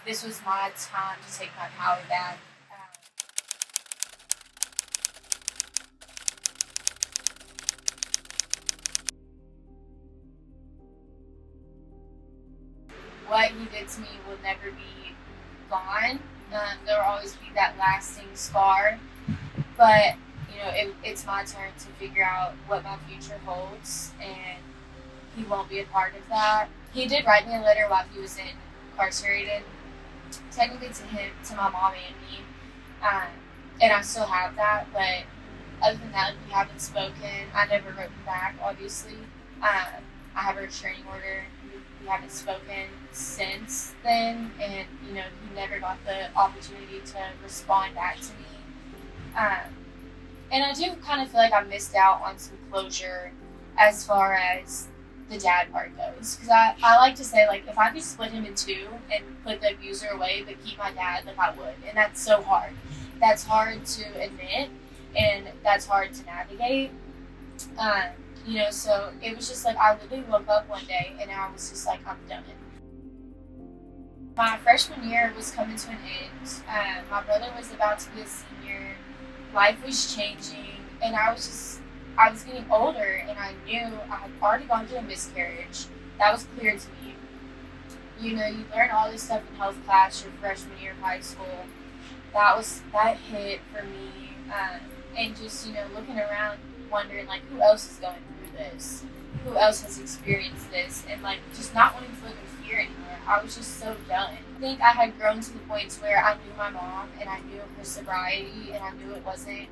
this was my time to take my power back. What he did to me will never be gone. There will always be that lasting scar. But, it's my turn to figure out what my future holds, and he won't be a part of that. He did write me a letter while he was incarcerated, technically to my mom and me, and I still have that. But other than that, we haven't spoken. I never wrote him back, obviously. I have a restraining order. We haven't spoken since then, and he never got the opportunity to respond back to me. And I do kind of feel like I missed out on some closure as far as the dad part goes. Because I like to say, like, if I could split him in two and put the abuser away but keep my dad, like, I would. And that's so hard. That's hard to admit, and that's hard to navigate. So it was just like I literally woke up one day and I was just like, I'm done. My freshman year was coming to an end. My brother was about to be a senior. Life was changing, and I was getting older, and I knew I had already gone through a miscarriage. That was clear to me. You learn all this stuff in health class your freshman year of high school. That hit for me, and just looking around, wondering like who else is going through this, who else has experienced this, and like just not wanting to live in fear anymore. I was just so done. I think I had grown to the point where I knew my mom, and I knew her sobriety, and I knew it wasn't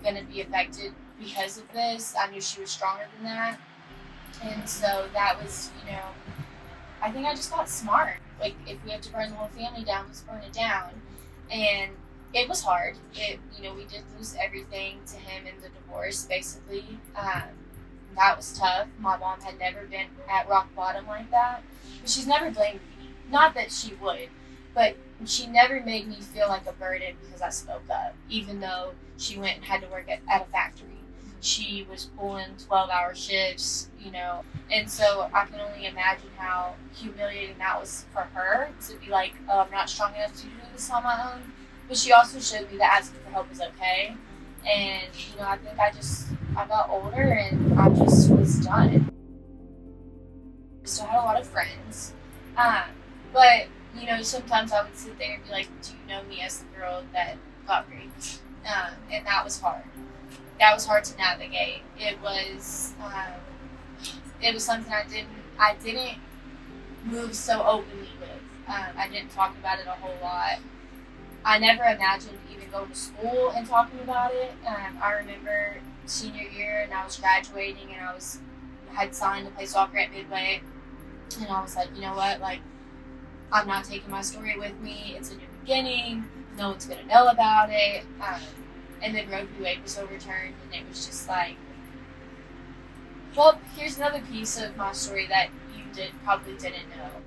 going to be affected because of this. I knew she was stronger than that, and so that was I think I just got smart. Like, if we have to burn the whole family down, let's burn it down. And it was hard. We did lose everything to him in the divorce, basically. That was tough. My mom had never been at rock bottom like that. But she's never blamed me. Not that she would, but she never made me feel like a burden because I spoke up, even though she went and had to work at a factory. She was pulling 12-hour shifts, and so I can only imagine how humiliating that was for her to be like, oh, I'm not strong enough to do this on my own. But she also showed me that asking for help is okay. And, I think I got older and I just was done. So I had a lot of friends. But, sometimes I would sit there and be like, do you know me as the girl that got raped? And that was hard. That was hard to navigate. It was something I didn't move so openly with. I didn't talk about it a whole lot. I never imagined even going to school and talking about it. I remember senior year, and I was graduating, and I had signed to play soccer at Midway, and I was like, you know what, like, I'm not taking my story with me. It's a new beginning. No one's gonna know about it. And then Roe v. Wade was overturned, and it was just like, well, here's another piece of my story that you probably didn't know.